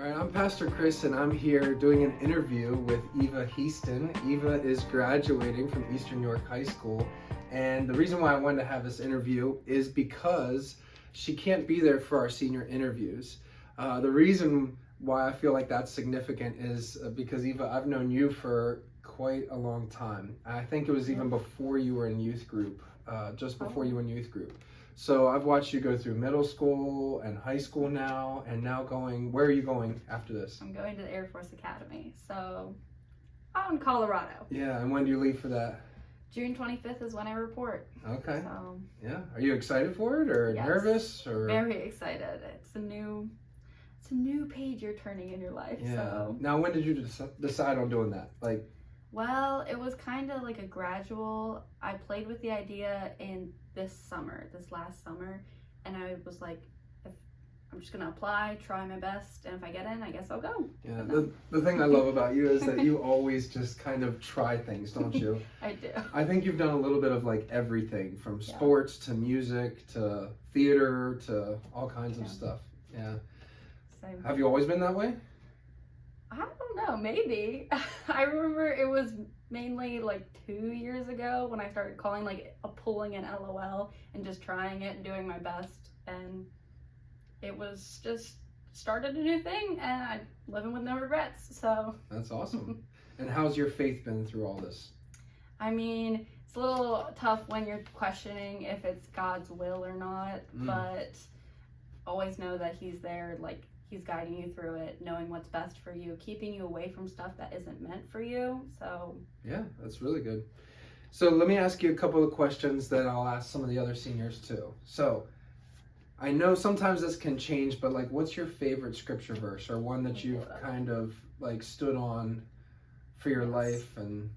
All right, I'm Pastor Chris, and I'm here doing an interview with Eva Heistand. Eva is graduating from Eastern York High School, and the reason why I wanted to have this interview is because she can't be there for our senior interviews. The reason why I feel like that's significant is because, Eva, I've known you for quite a long time. I think it was even before you were in youth group, just before you were in youth group. So I've watched you go through middle school and high school now, and now where are you going after this? I'm going to the Air Force Academy, so out in Colorado. Yeah, and when do you leave for that? June 25th is when I report. Okay. So, yeah, are you excited for it, or yes, nervous, or? Very excited. It's a new page you're turning in your life. Yeah. So. Now, when did you decide on doing that? Well, it was kind of like a gradual. I played with the idea this last summer, and I was like, I'm just gonna apply, try my best, and if I get in, I guess I'll go. Yeah, the thing I love about you is that you always just kind of try things, don't you? I do. I think you've done a little bit of everything, from sports to music to theater to all kinds of stuff. Yeah. Same. Have you always been that way? I don't know, maybe. I remember it was mainly 2 years ago when I started pulling an LOL and just trying it and doing my best, and it was just started a new thing, and I'm living with no regrets, so. That's awesome. And how's your faith been through all this? I mean, it's a little tough when you're questioning if it's God's will or not, but always know that He's there, He's guiding you through it, knowing what's best for you, keeping you away from stuff that isn't meant for you. So yeah, that's really good. So let me ask you a couple of questions that I'll ask some of the other seniors too. So I know sometimes this can change, but what's your favorite scripture verse, or one that you've kind of stood on for your life? And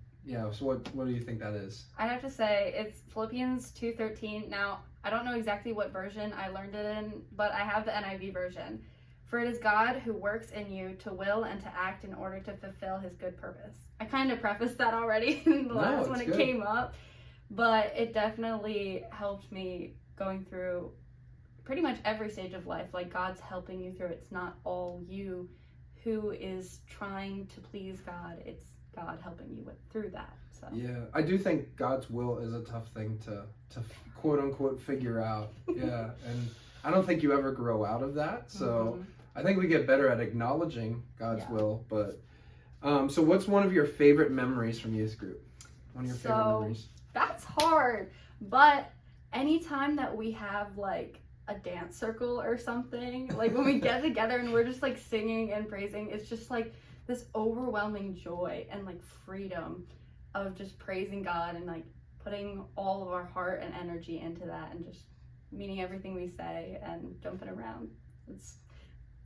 so what do you think that is? I'd have to say it's Philippians 2:13. Now, I don't know exactly what version I learned it in, but I have the NIV version. For it is God who works in you to will and to act in order to fulfill His good purpose. I kind of prefaced that already in the last when it came up, but it definitely helped me going through pretty much every stage of life. God's helping you through. It's not all you who is trying to please God. It's God helping you through that. So. Yeah, I do think God's will is a tough thing to quote unquote figure out. Yeah, and I don't think you ever grow out of that. So I think we get better at acknowledging God's will. But so what's one of your favorite memories from youth group? One of your favorite memories? That's hard, but anytime that we have a dance circle or something, when we get together and we're just singing and praising, it's just this overwhelming joy and freedom of just praising God and putting all of our heart and energy into that and just meaning everything we say and jumping around.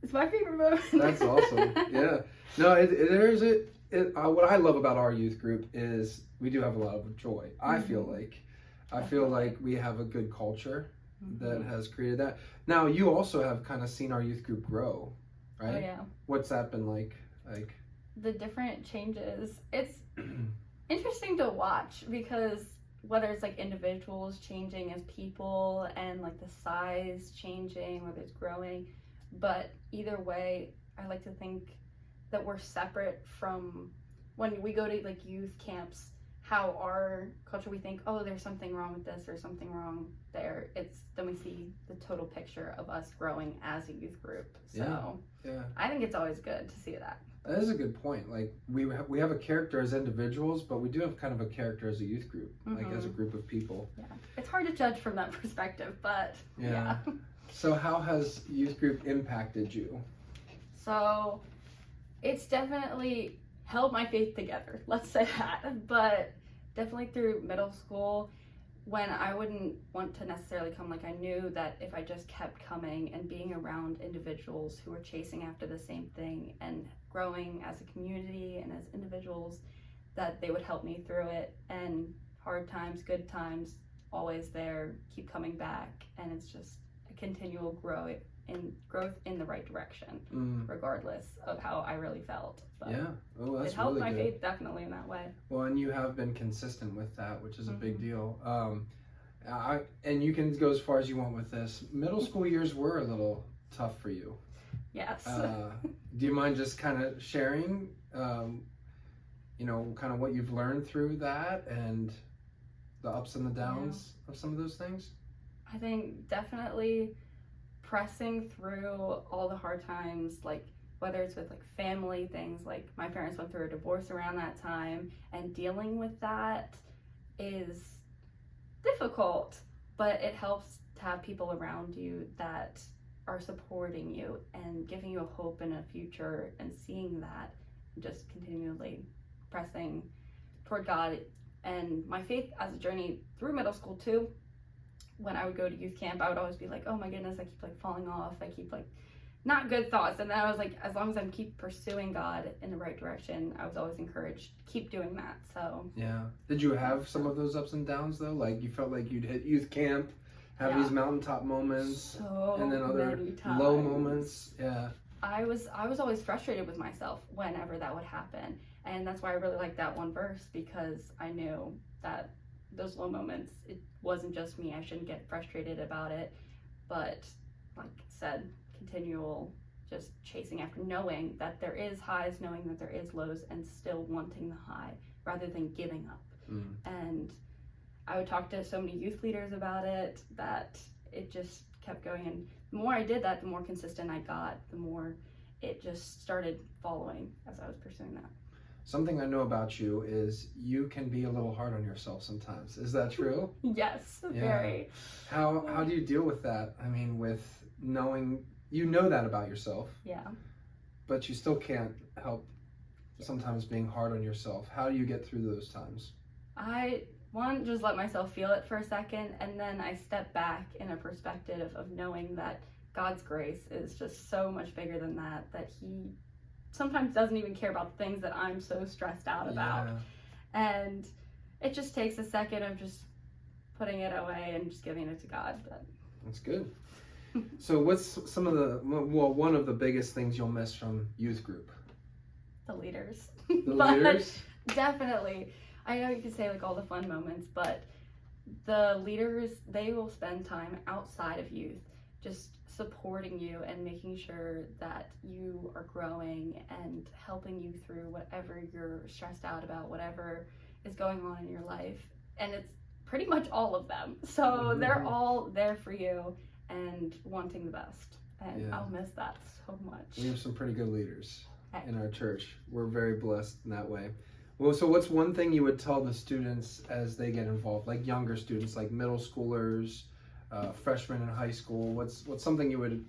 It's my favorite moment. That's awesome. Yeah. No, what I love about our youth group is we do have a lot of joy. I feel like we have a good culture that has created that. Now, you also have kind of seen our youth group grow, right? Oh, yeah. What's that been like? The different changes. It's interesting to watch because whether it's individuals changing as people and the size changing, whether it's growing, but either way, I like to think that we're separate from when we go to youth camps, how our culture, we think, oh, there's something wrong with this or something wrong there. Then we see the total picture of us growing as a youth group. So yeah. I think it's always good to see that. That is a good point. We have a character as individuals, but we do have kind of a character as a youth group, as a group of people. Yeah, it's hard to judge from that perspective, but yeah. So how has youth group impacted you? So it's definitely held my faith together, let's say that, but definitely through middle school, when I wouldn't want to necessarily come, I knew that if I just kept coming and being around individuals who were chasing after the same thing and growing as a community and as individuals, that they would help me through it. And hard times, good times, always there, keep coming back, and it's just a continual growth in the right direction, regardless of how I really felt. But yeah, that's it helped really my good. faith definitely in that way. Well, and you have been consistent with that, which is a big deal. And you can go as far as you want with this. Middle school years were a little tough for you. Yes. Do you mind just kind of sharing, kind of what you've learned through that and the ups and the downs of some of those things? I think definitely pressing through all the hard times, like whether it's with like family things, like my parents went through a divorce around that time, and dealing with that is difficult, but it helps to have people around you that are supporting you and giving you a hope and a future, and seeing that, just continually pressing toward God. And my faith as a journey through middle school too, when I would go to youth camp, I would always be like, oh my goodness, I keep like falling off, I keep like not good thoughts. And then I was like, as long as I'm keep pursuing God in the right direction, I was always encouraged, keep doing that. So yeah. Did you have some of those ups and downs though? Like you felt like you'd hit youth camp, have these mountaintop moments, and then other low moments. Yeah. I was always frustrated with myself whenever that would happen. And that's why I really liked that one verse, because I knew that those low moments, it wasn't just me. I shouldn't get frustrated about it. But like I said, continual just chasing after, knowing that there is highs, knowing that there is lows, and still wanting the high rather than giving up. And I would talk to so many youth leaders about it that it just kept going. And the more I did that, the more consistent I got, the more it just started following as I was pursuing that. Something I know about you is you can be a little hard on yourself sometimes. Is that true? Yes, very. How do you deal with that? I mean, with knowing, you know that about yourself. Yeah. But you still can't help sometimes being hard on yourself. How do you get through those times? I just let myself feel it for a second, and then I step back in a perspective of knowing that God's grace is just so much bigger than that He sometimes doesn't even care about things that I'm so stressed out about. And it just takes a second of just putting it away and just giving it to God. But that's good. So what's one of the biggest things you'll miss from youth group? The leaders. The leaders? Definitely. I know you can say like all the fun moments, but the leaders, they will spend time outside of youth just supporting you and making sure that you are growing and helping you through whatever you're stressed out about, whatever is going on in your life. And it's pretty much all of them. So they're all there for you and wanting the best. And I'll miss that so much. We have some pretty good leaders in our church. We're very blessed in that way. Well, so what's one thing you would tell the students as they get involved, like younger students, like middle schoolers, freshmen in high school? What's something you would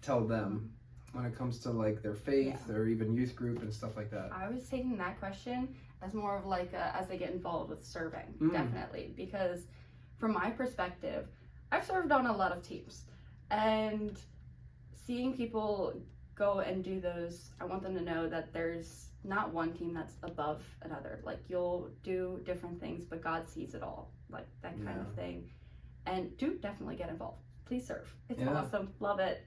tell them when it comes to like their faith or even youth group and stuff like that? I was taking that question as more of like as they get involved with serving, definitely, because from my perspective, I've served on a lot of teams, and seeing people go and do those, I want them to know that there's not one team that's above another. Like, you'll do different things, but God sees it all, like that kind of thing. And do definitely get involved. Please serve. It's awesome. Love it.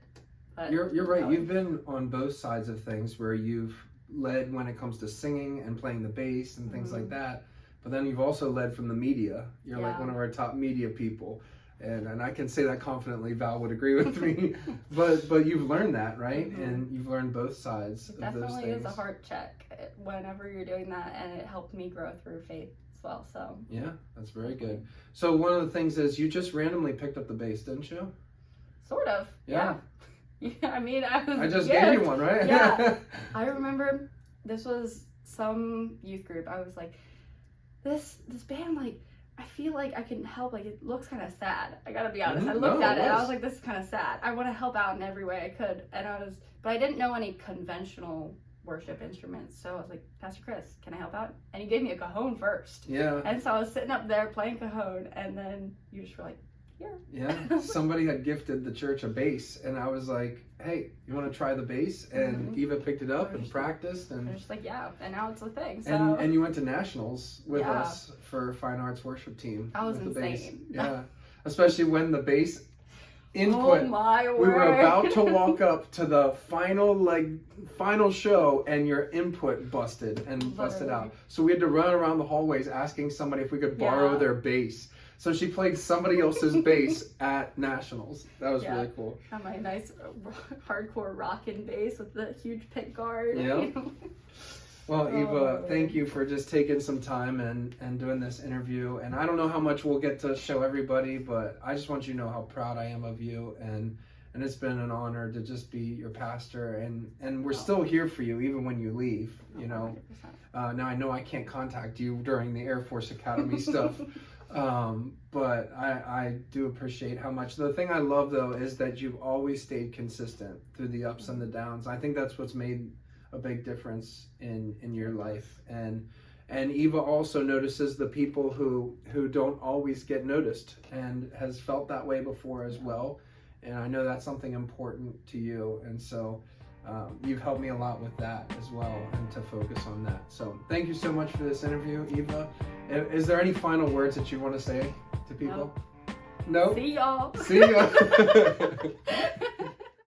But you're right. You've been on both sides of things, where you've led when it comes to singing and playing the bass and things like that. But then you've also led from the media. You're like one of our top media people. And I can say that confidently. Val would agree with me. but you've learned that, right? And you've learned both sides of those things. Definitely is a heart check whenever you're doing that, and it helped me grow through faith as well. So yeah, that's very good. So one of the things is you just randomly picked up the bass, didn't you? Sort of. Yeah. I mean, I just gave you one, right? Yeah. I remember this was some youth group. I was like, this band, like, I feel like I can help. Like, it looks kind of sad. I gotta be honest. I looked at it and I was like, this is kind of sad. I want to help out in every way I could. But I didn't know any conventional worship instruments. So I was like, Pastor Chris, can I help out? And he gave me a cajon first. Yeah. And so I was sitting up there playing cajon, and then you just were like, here. Yeah. Somebody had gifted the church a bass, and I was like, hey, you want to try the bass? And Eva picked it up and practiced. And just like, yeah. And now it's a thing. So. And you went to nationals with us for Fine Arts Worship Team. That was insane. Yeah. Especially when the bass input. Oh my word. We were about to walk up to the final show, and your input busted out. So we had to run around the hallways asking somebody if we could borrow their bass. So she played somebody else's bass at nationals. That was Yeah. really cool. Got my nice hardcore rockin' bass with the huge pick guard. Yeah. Well, Eva, Oh. thank you for just taking some time and doing this interview. And I don't know how much we'll get to show everybody, but I just want you to know how proud I am of you. And it's been an honor to just be your pastor. And we're still here for you even when you leave, you know. 100%. Now I know I can't contact you during the Air Force Academy stuff. But I do appreciate how much. The thing I love though is that you've always stayed consistent through the ups and the downs. I think that's what's made a big difference in your life. And Eva also notices the people who don't always get noticed and has felt that way before as well. And I know that's something important to you. And so you've helped me a lot with that as well, and to focus on that. So thank you so much for this interview, Eva. Is there any final words that you want to say to people? No? See y'all. See ya.